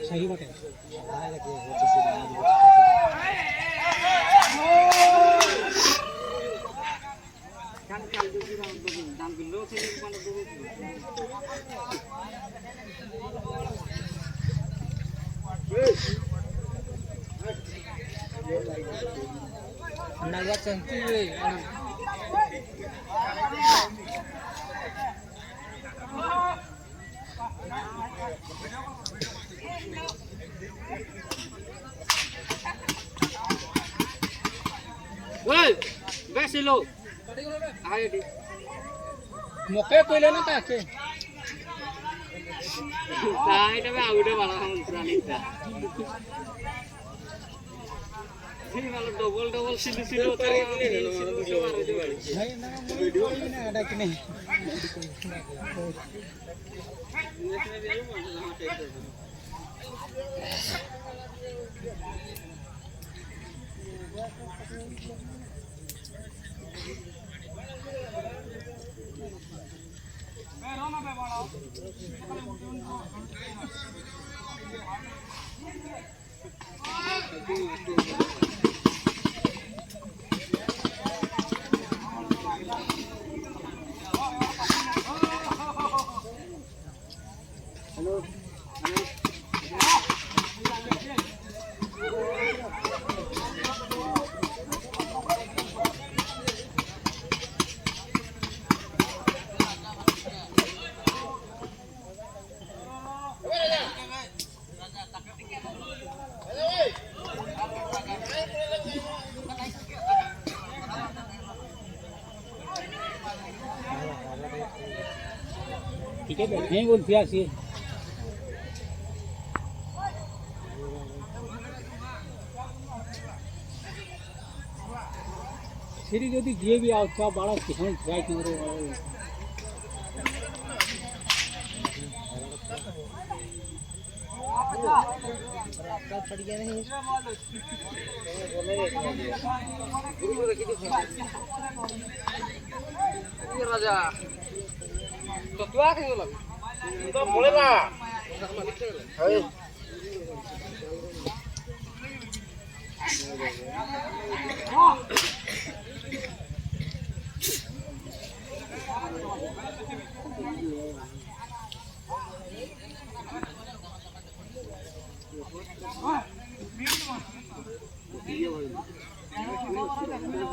सही बात है नलवा चंती বেশিলো আইডি মকে কইলে না তাকে তাইটা আউটে ভালো খাম প্রাণীটা এই ভালো ডবল ডবল সিলি সিলি হতে ভাই না ভিডিও না এটা কি নেই ठीक है नहीं बोल दिया सी सीरी যদি গিয়ে भी आओ तो बड़ा किसान ट्राई करो रास्ता पड़ गया नहीं রাজা তো তুই আগে গেল তো বলে না